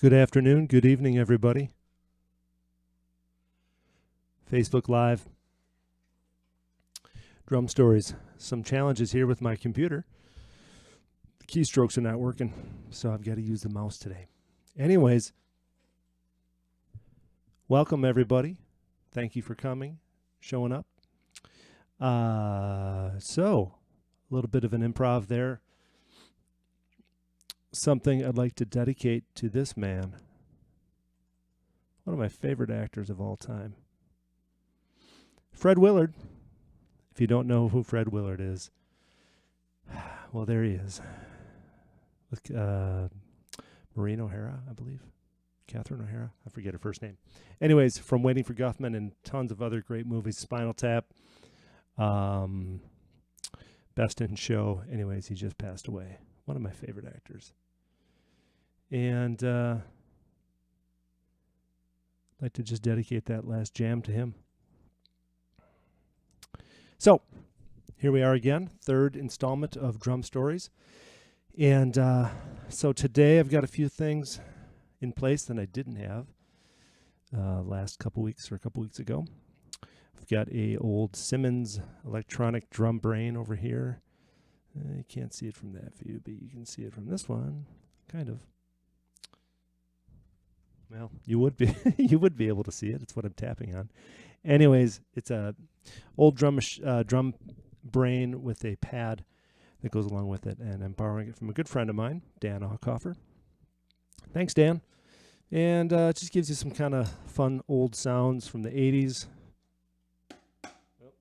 Good afternoon, good evening, everybody. Facebook Live. Drum Stories. Some challenges here with my computer. The keystrokes are not working, so I've got to use the mouse today. Anyways, welcome everybody. Thank you for coming, showing up. So, a little bit of an improv there. Something I'd like to dedicate to this man. One of my favorite actors of all time. Fred Willard. If you don't know who Fred Willard is, well, there he is. With Maureen O'Hara, I believe. Catherine O'Hara. I forget her first name. Anyways, from Waiting for Guffman and tons of other great movies. Spinal Tap. Best in Show. Anyways, he just passed away. One of my favorite actors. And I'd like to just dedicate that last jam to him. So, here we are again, third installment of Drum Stories. And so today I've got a few things in place that I didn't have last couple weeks or a couple weeks ago. I've got a old Simmons electronic drum brain over here. You can't see it from that view, but you can see it from this one, kind of. Well, you would be you would be able to see it. It's what I'm tapping on. Anyways, it's a old drum brain with a pad that goes along with it, and I'm borrowing it from a good friend of mine, Dan Aucoffer. Thanks, Dan. And it just gives you some kind of fun old sounds from the 80s. Oh.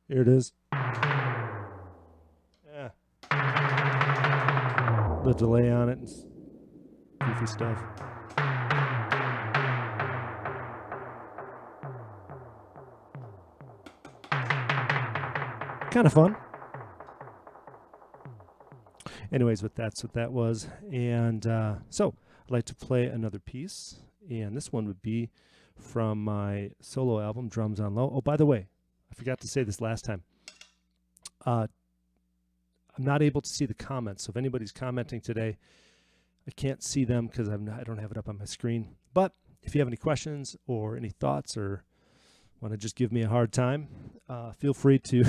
Here it is. Yeah. The delay on it and goofy stuff. Kind of fun. Anyways, that's what that was. And so I'd like to play another piece. And this one would be from my solo album, Drums on Low. Oh, by the way, I forgot to say this last time. I'm not able to see the comments. So if anybody's commenting today, I can't see them because I don't have it up on my screen. But if you have any questions or any thoughts or want to just give me a hard time, feel free to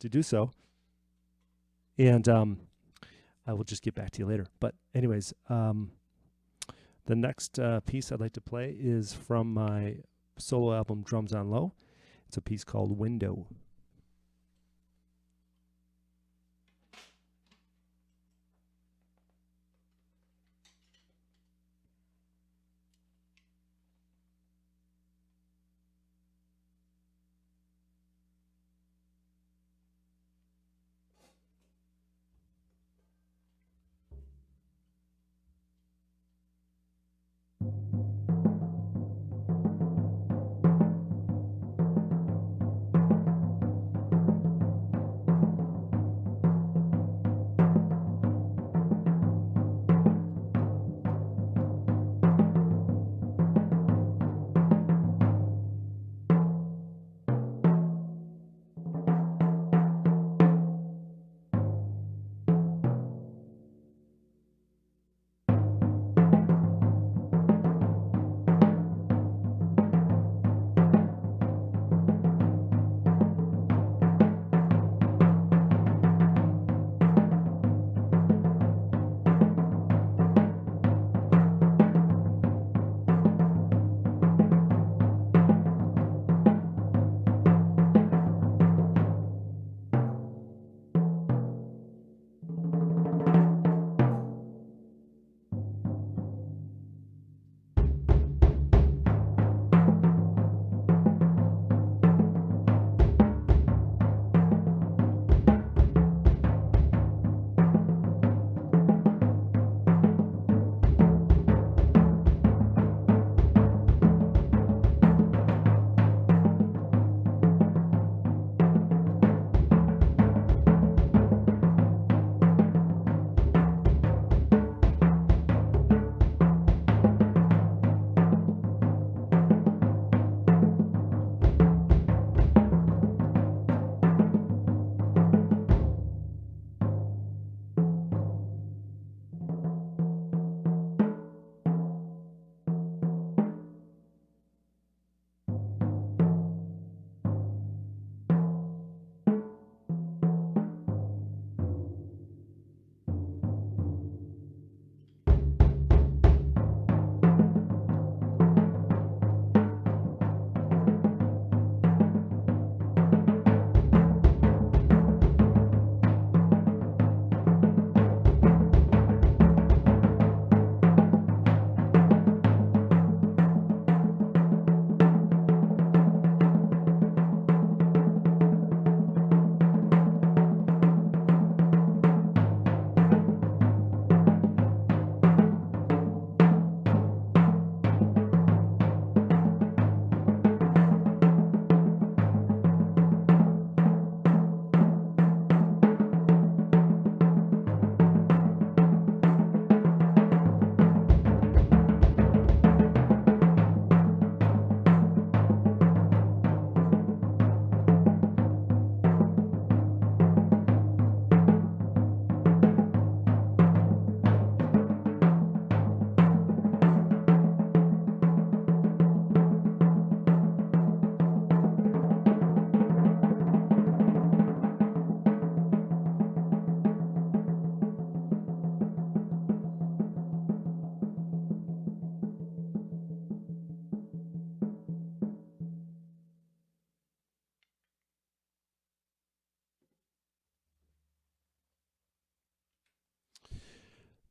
do so. And I will just get back to you later. But anyways, the next piece I'd like to play is from my solo album, Drums on Low. It's a piece called Window.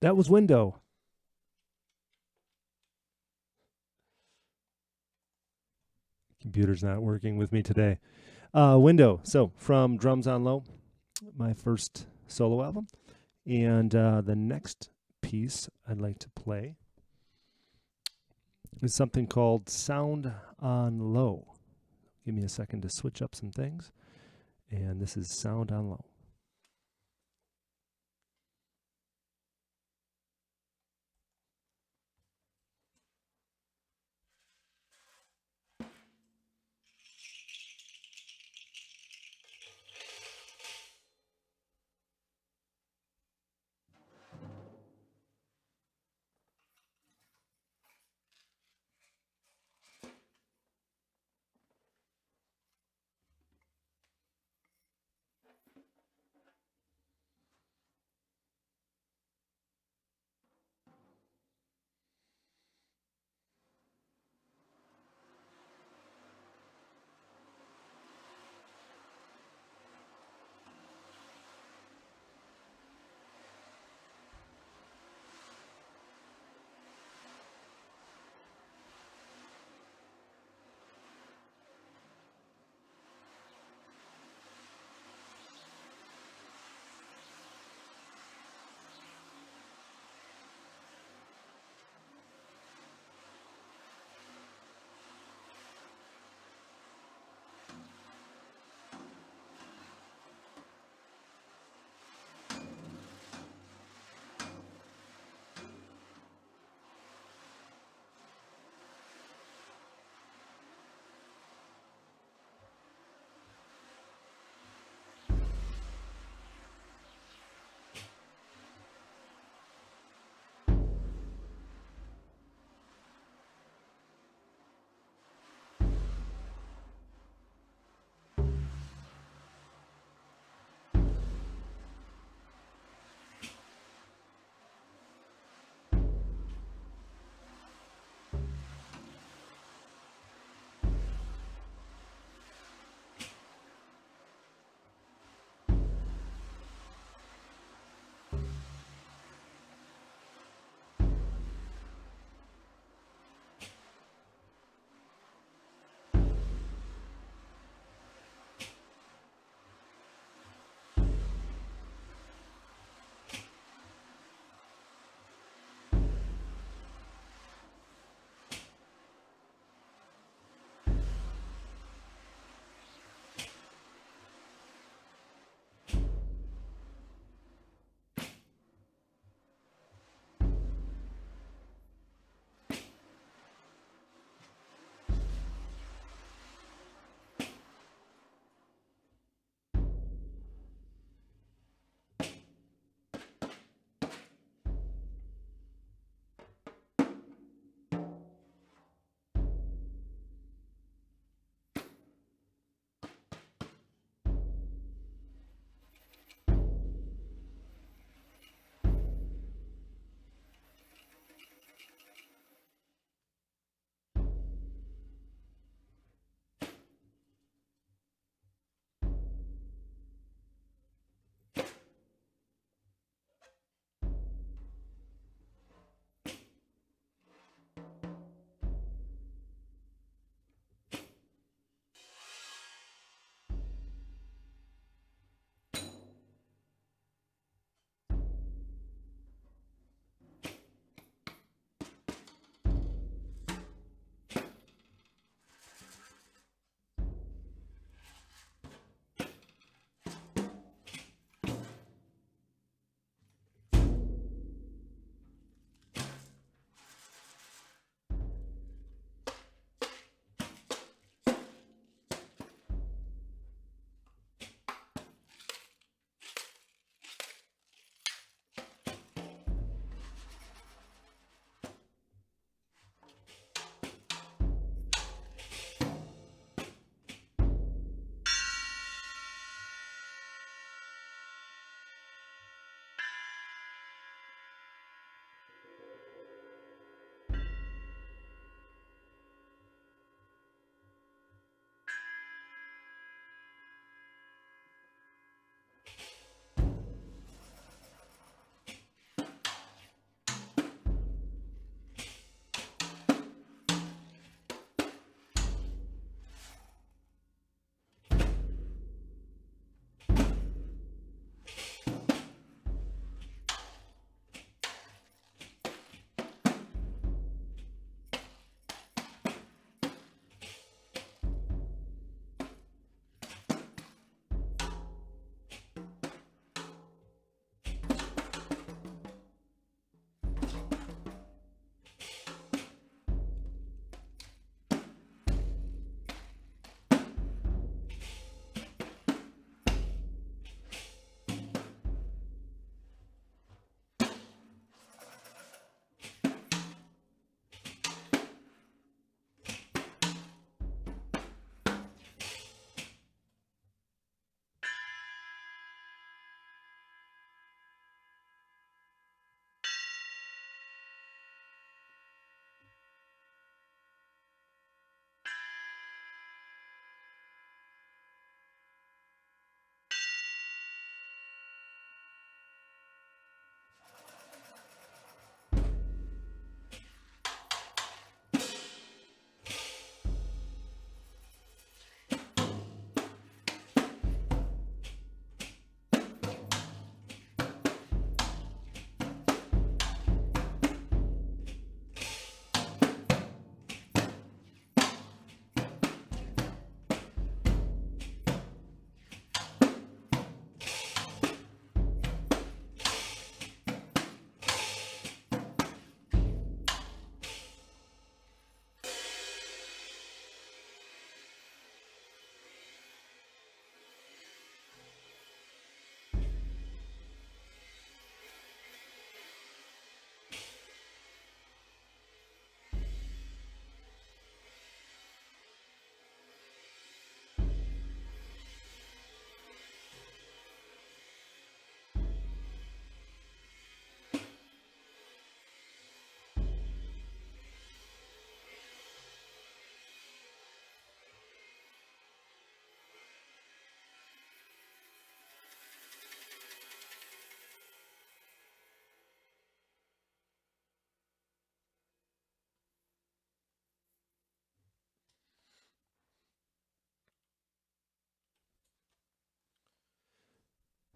That was Window. Computer's not working with me today. Window. So from Drums on Low, my first solo album. And the next piece I'd like to play is something called Sound on Low. Give me a second to switch up some things. And this is Sound on Low.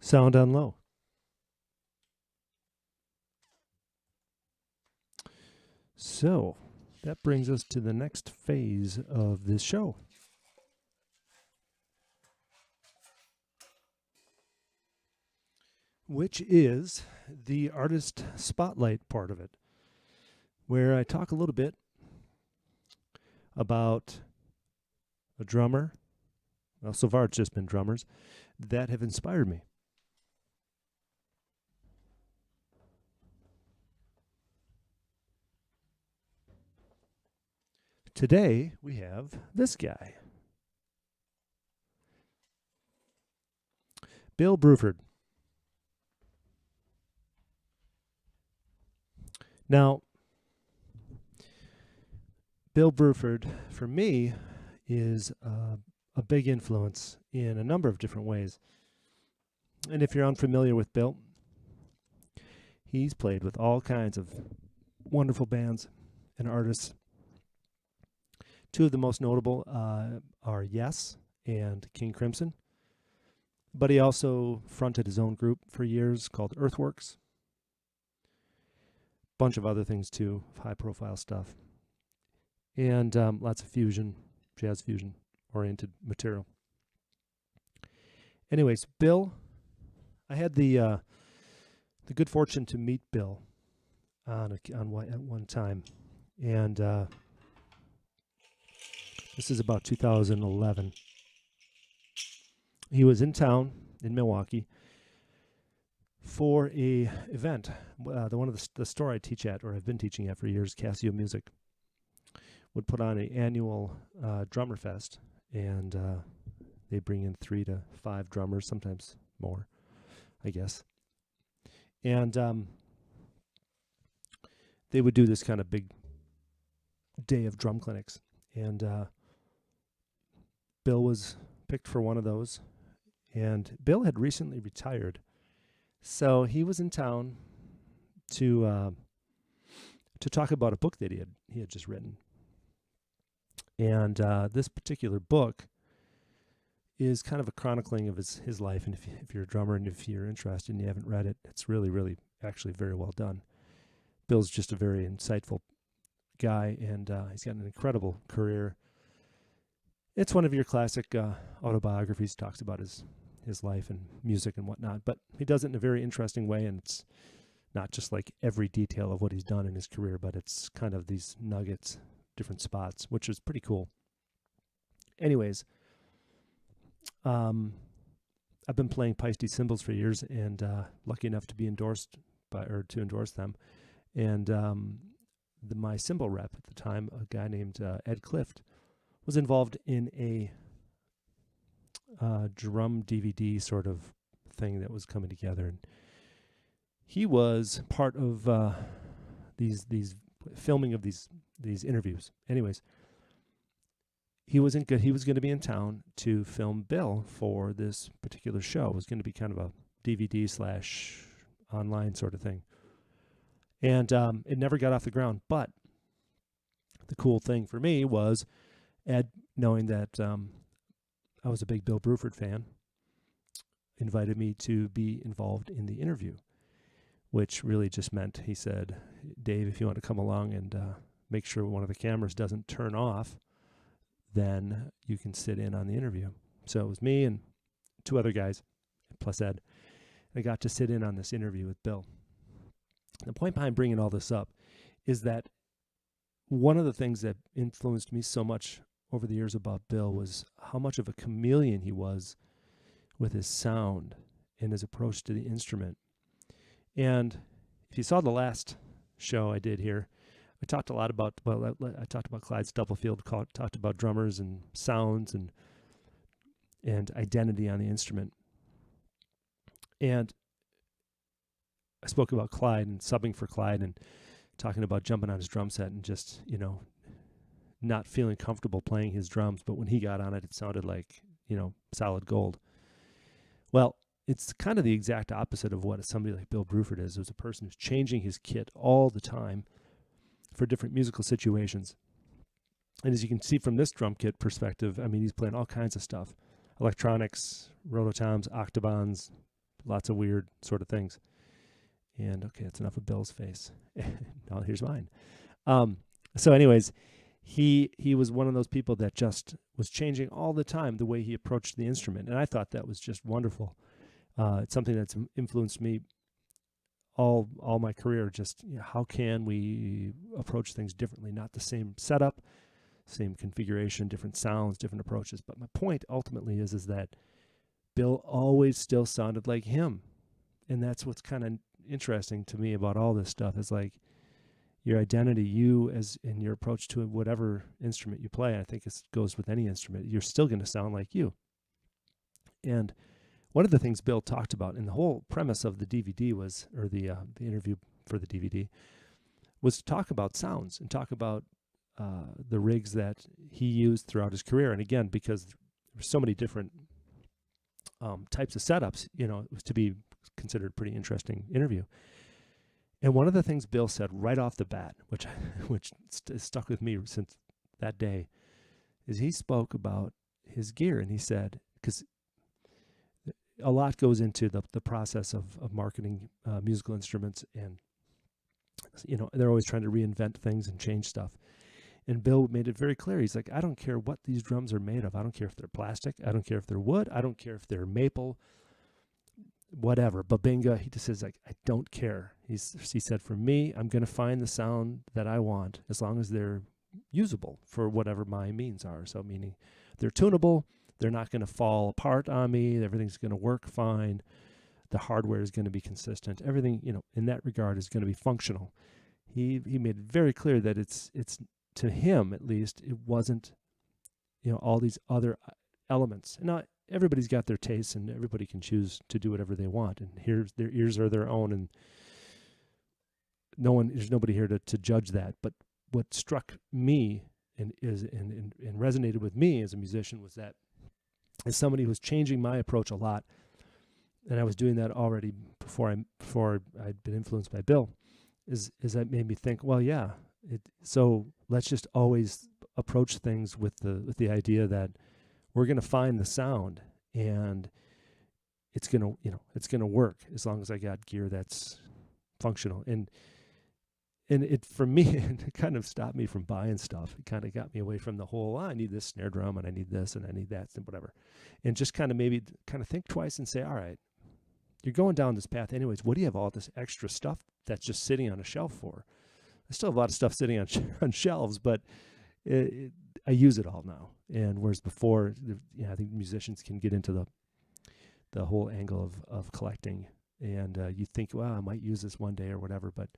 sound on low. So that brings us to the next phase of this show. Which is the artist spotlight part of it, where I talk a little bit about a drummer, well, so far it's just been drummers, that have inspired me. Today, we have this guy, Bill Bruford. Now, Bill Bruford, for me, is a big influence in a number of different ways. And if you're unfamiliar with Bill, he's played with all kinds of wonderful bands and artists. Two of the most notable are Yes and King Crimson. But he also fronted his own group for years called Earthworks. Bunch of other things too, high-profile stuff. And lots of fusion, jazz fusion-oriented material. Anyways, Bill, I had the good fortune to meet Bill at one time. And this is about 2011. He was in town in Milwaukee for a event. The store I teach at, or I've been teaching at for years, Casio Music, would put on an annual drummer fest, and they bring in 3 to 5 drummers, sometimes more, I guess. And they would do this kind of big day of drum clinics, and Bill was picked for one of those. And Bill had recently retired, so he was in town to talk about a book that he had just written. And this particular book is kind of a chronicling of his life. And if you're a drummer and if you're interested and you haven't read it, it's really, really actually very well done. Bill's just a very insightful guy, and he's got an incredible career. It's one of your classic autobiographies. Talks about his life and music and whatnot, but he does it in a very interesting way, and it's not just like every detail of what he's done in his career, but it's kind of these nuggets, different spots, which is pretty cool. Anyways, I've been playing Paiste cymbals for years, and lucky enough to be endorsed to endorse them. And my cymbal rep at the time, a guy named Ed Clift, was involved in a drum DVD sort of thing that was coming together, and he was part of these filming of these interviews. Anyways, he was going to be in town to film Bill for this particular show. It was going to be kind of a DVD / online sort of thing, and it never got off the ground. But the cool thing for me was Ed, knowing that I was a big Bill Bruford fan, invited me to be involved in the interview, which really just meant, he said, Dave, if you want to come along and make sure one of the cameras doesn't turn off, then you can sit in on the interview. So it was me and 2 other guys, plus Ed. I got to sit in on this interview with Bill. The point behind bringing all this up is that one of the things that influenced me so much over the years about Bill was how much of a chameleon he was with his sound and his approach to the instrument. And if you saw the last show I did here, I talked a lot about, I talked about Clyde Stubblefield, talked about drummers and sounds and identity on the instrument. And I spoke about Clyde and subbing for Clyde and talking about jumping on his drum set and just, not feeling comfortable playing his drums, but when he got on it, it sounded like, solid gold. Well, it's kind of the exact opposite of what somebody like Bill Bruford is. Who's a person who's changing his kit all the time for different musical situations. And as you can see from this drum kit perspective, I mean, he's playing all kinds of stuff. Electronics, rototoms, octobans, lots of weird sort of things. And okay, that's enough of Bill's face. Now here's mine. So anyways, he was one of those people that just was changing all the time the way he approached the instrument, and I thought that was just wonderful. It's something that's influenced me all my career. Just how can we approach things differently? Not the same setup, same configuration, different sounds, different approaches. But my point ultimately is that Bill always still sounded like him, and that's what's kind of interesting to me about all this stuff. Is like your identity, you as in your approach to whatever instrument you play. I think it goes with any instrument. You're still going to sound like you. And one of the things Bill talked about, and the whole premise of the DVD was, or the interview for the DVD, was to talk about sounds and talk about the rigs that he used throughout his career. And again, because there were so many different types of setups, it was to be considered a pretty interesting interview. And one of the things Bill said right off the bat, which stuck with me since that day, is he spoke about his gear. And he said, because a lot goes into the process of marketing musical instruments, and they're always trying to reinvent things and change stuff. And Bill made it very clear. He's like, I don't care what these drums are made of. I don't care if they're plastic. I don't care if they're wood. I don't care if they're maple, whatever. Babinga, he just says, like, I don't care. He said, for me, I'm going to find the sound that I want as long as they're usable for whatever my means are. So meaning they're tunable. They're not going to fall apart on me. Everything's going to work fine. The hardware is going to be consistent. Everything, in that regard is going to be functional. He made it very clear that it's to him, at least, it wasn't, all these other elements. Now, everybody's got their tastes, and everybody can choose to do whatever they want. And their ears are their own, and there's nobody here to judge that. But what struck me and resonated with me as a musician was that, as somebody who was changing my approach a lot, and I was doing that already before I'd been influenced by Bill, is that made me think, well, yeah, so let's just always approach things with the idea that we're going to find the sound, and it's going to work as long as I got gear that's functional. And it, for me, it kind of stopped me from buying stuff. It kind of got me away from the whole, I need this snare drum, and I need this, and I need that, and whatever. And just kind of think twice and say, all right, you're going down this path anyways. What do you have all this extra stuff that's just sitting on a shelf for? I still have a lot of stuff sitting on shelves, but I use it all now. And whereas before, I think musicians can get into the whole angle of collecting, and you think, well, I might use this one day or whatever, but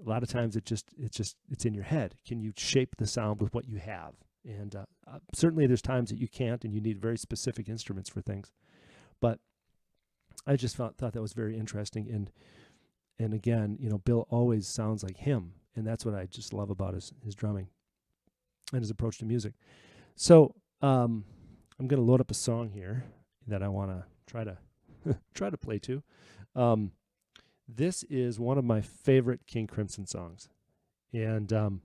a lot of times it's in your head. Can you shape the sound with what you have? And certainly there's times that you can't, and you need very specific instruments for things. But I just thought that was very interesting. And again, Bill always sounds like him, and that's what I just love about his drumming and his approach to music. So I'm going to load up a song here that I want to try to play to. This is one of my favorite King Crimson songs, and I'm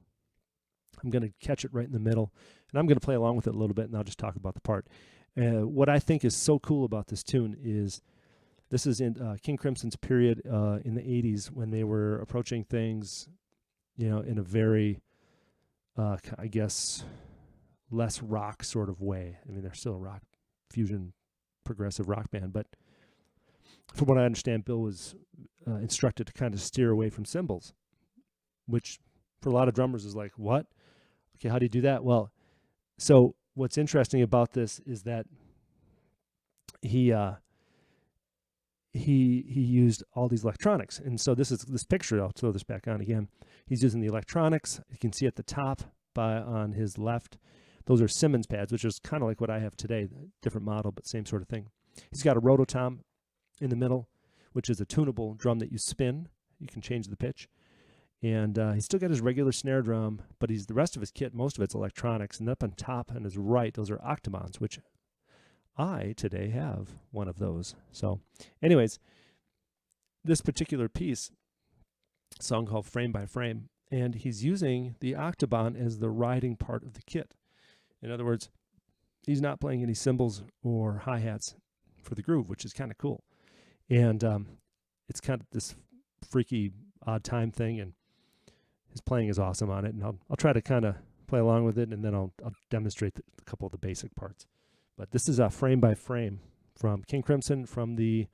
going to catch it right in the middle, and I'm going to play along with it a little bit, and I'll just talk about the part. What I think is so cool about this tune is this is in King Crimson's period in the 80s when they were approaching things, in a very, I guess, less rock sort of way. I mean, they're still a rock fusion progressive rock band, but from what I understand, Bill was instructed to kind of steer away from cymbals, which for a lot of drummers is like, what? Okay, how do you do that? Well, so what's interesting about this is that he used all these electronics. And so this picture, I'll throw this back on again. He's using the electronics. You can see at the top on his left, those are Simmons pads, which is kind of like what I have today, different model, but same sort of thing. He's got a rototom in the middle, which is a tunable drum that you spin. You can change the pitch. And he's still got his regular snare drum, but the rest of his kit, most of it's electronics. And up on top on his right, those are octomons, which I today have one of those. So anyways, this particular piece, a song called Frame by Frame, and he's using the octobon as the riding part of the kit. In other words, he's not playing any cymbals or hi-hats for the groove, which is kind of cool. And it's kind of this freaky odd time thing, and his playing is awesome on it. And I'll try to kind of play along with it, and then I'll demonstrate a couple of the basic parts. But this is a frame by frame from King Crimson, from I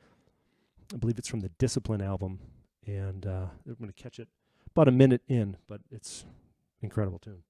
believe it's from the Discipline album, and I'm going to catch it about a minute in, but it's an incredible tune.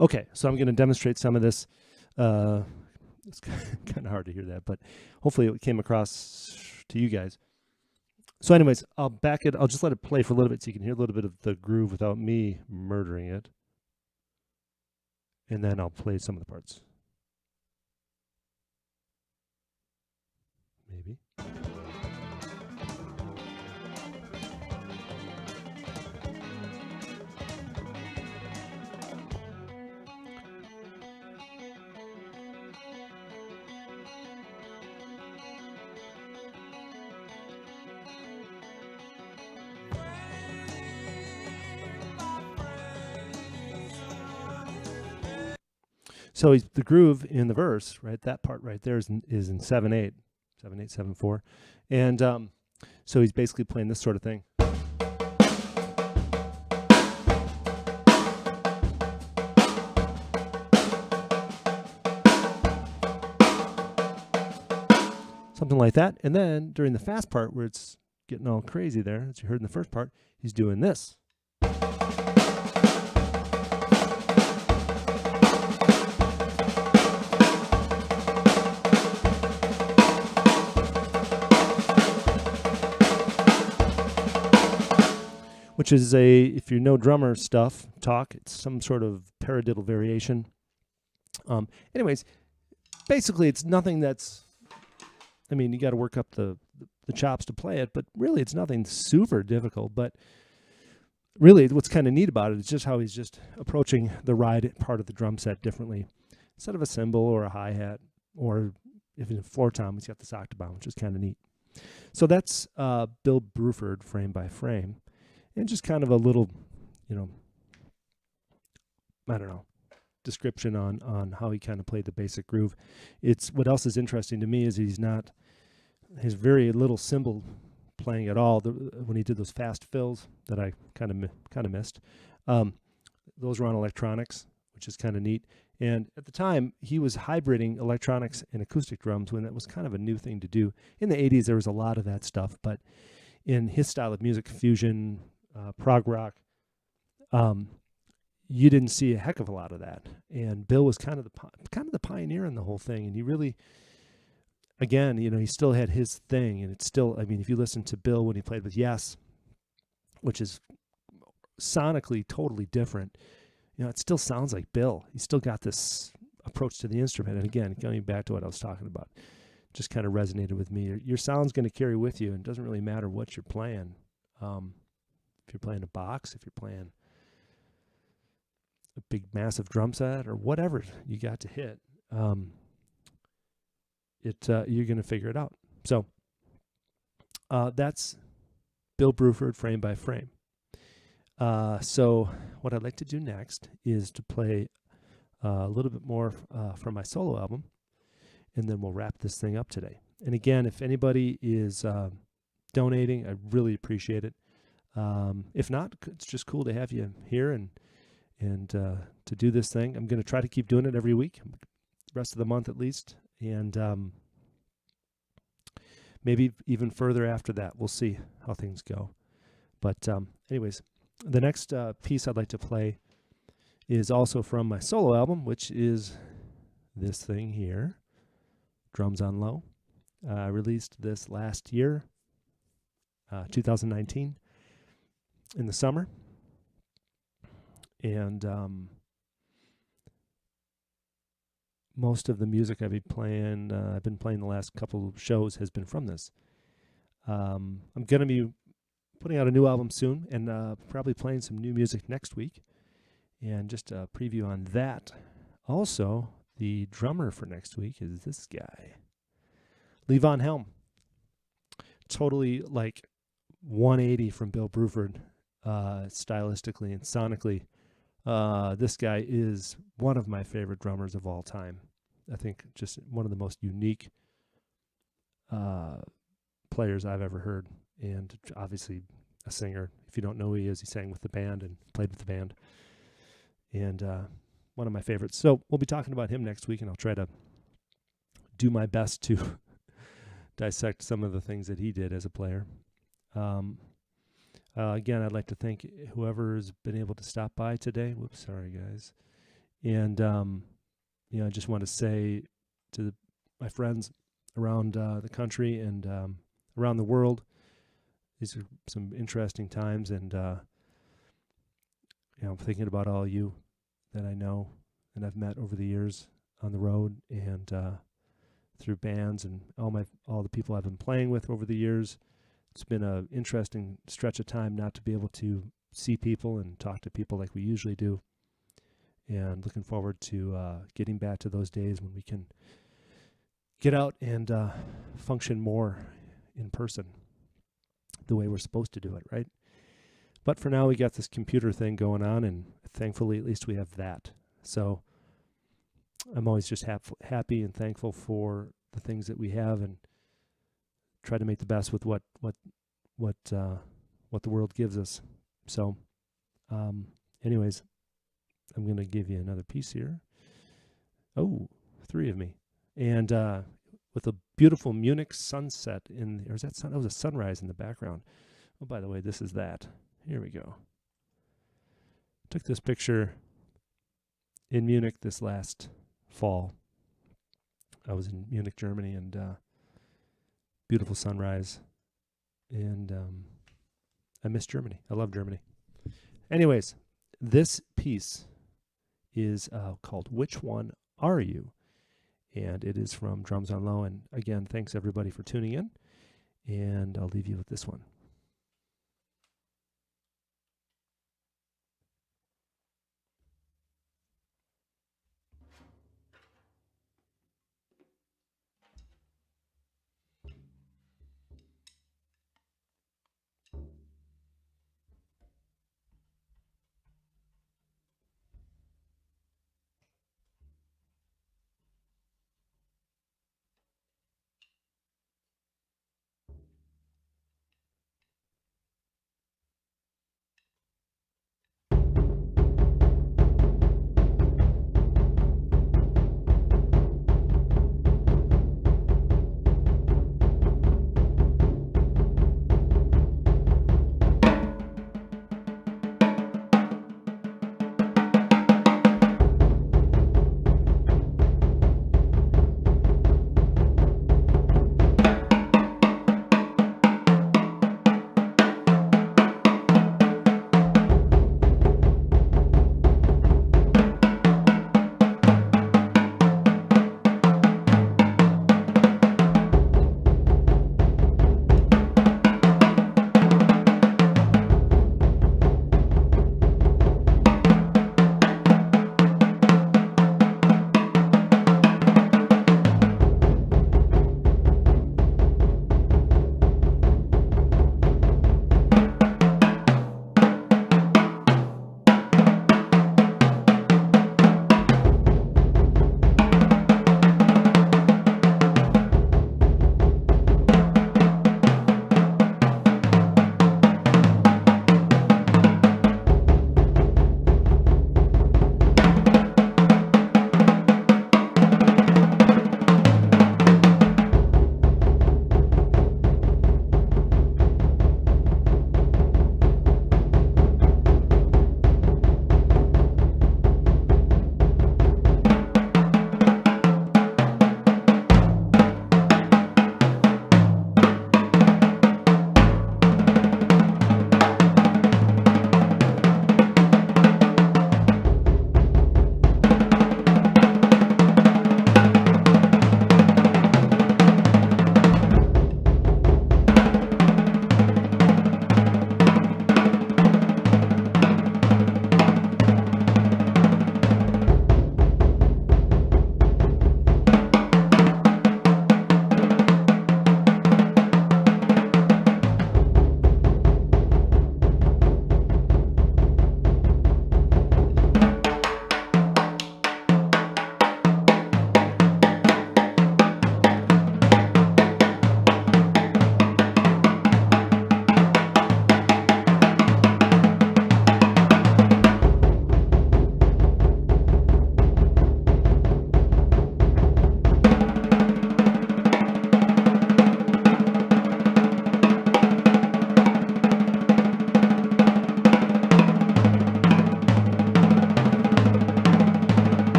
Okay, so I'm going to demonstrate some of this. It's kind of hard to hear that, but hopefully it came across to you guys. So anyways, I'll just let it play for a little bit so you can hear a little bit of the groove without me murdering it. And then I'll play some of the parts. Maybe. So the groove in the verse, right? That part right there is in 7/8, 7/8, 7/4, and so he's basically playing this sort of thing. Something like that, and then during the fast part where it's getting all crazy there, as you heard in the first part, he's doing this. Which is if you know drummer stuff, it's some sort of paradiddle variation. Anyways, basically it's nothing that's, I mean, you got to work up the chops to play it, but really it's nothing super difficult. But really what's kind of neat about it is just how he's just approaching the ride part of the drum set differently. Instead of a cymbal or a hi-hat, or if it's a floor tom, he's got this octobomb, which is kind of neat. So that's Bill Bruford, frame by frame. And just kind of a little, I don't know, description on how he kind of played the basic groove. What else is interesting to me is his very little cymbal playing at all. When he did those fast fills that I kind of missed, those were on electronics, which is kind of neat. And at the time, he was hybriding electronics and acoustic drums when that was kind of a new thing to do. In the 80s, there was a lot of that stuff, but in his style of music, fusion, prog rock, you didn't see a heck of a lot of that. And Bill was kind of the pioneer in the whole thing. And he really, again, he still had his thing. And it's still, I mean, if you listen to Bill when he played with Yes, which is sonically totally different, it still sounds like Bill. He's still got this approach to the instrument. And again, going back to what I was talking about, just kind of resonated with me. Your sound's going to carry with you, and it doesn't really matter what you're playing. If you're playing a box, if you're playing a big, massive drum set, or whatever you got to hit, you're going to figure it out. So that's Bill Bruford, Frame by Frame. So what I'd like to do next is to play a little bit more from my solo album, and then we'll wrap this thing up today. And again, if anybody is donating, I really appreciate it. If not, it's just cool to have you here and to do this thing. I'm going to try to keep doing it every week, the rest of the month at least, and maybe even further after that. We'll see how things go. But anyways, the next piece I'd like to play is also from my solo album, which is this thing here, Drums on Low. I released this last year, 2019, in the summer. And most of the music I've been playing the last couple of shows has been from this. I'm going to be putting out a new album soon, and probably playing some new music next week. And just a preview on that. Also, the drummer for next week is this guy, Lee Von Helm. Totally like 180 from Bill Bruford, stylistically and sonically. This guy is one of my favorite drummers of all time. I think just one of the most unique players I've ever heard, and obviously a singer. If you don't know who he is, he sang with the band and played with the band, and one of my favorites. So we'll be talking about him next week, and I'll try to do my best to dissect some of the things that he did as a player. Again, I'd like to thank whoever's been able to stop by today. Whoops, sorry guys. And I just want to say to my friends around the country and around the world, these are some interesting times, and I'm thinking about all you that I know and I've met over the years on the road and through bands, and all the people I've been playing with over the years. It's been an interesting stretch of time not to be able to see people and talk to people like we usually do, and looking forward to getting back to those days when we can get out and function more in person the way we're supposed to do it, right? But for now, we got this computer thing going on, and thankfully, at least we have that. So I'm always just happy and thankful for the things that we have, and try to make the best with what the world gives us. So, anyways, I'm going to give you another piece here. Oh, 3 of me, and with a beautiful Munich sunset or is that sun? That was a sunrise in the background. Oh, by the way, this is that. Here we go. Took this picture in Munich this last fall. I was in Munich, Germany, and beautiful sunrise. And I miss Germany. I love Germany. Anyways, this piece is called Which One Are You? And it is from Drums on Low. And again, thanks everybody for tuning in. And I'll leave you with this one.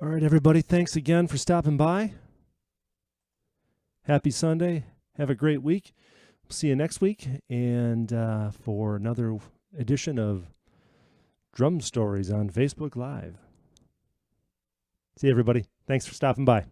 All right, everybody, thanks again for stopping by. Happy Sunday. Have a great week. See you next week, and for another edition of Drum Stories on Facebook Live. See you, everybody. Thanks for stopping by.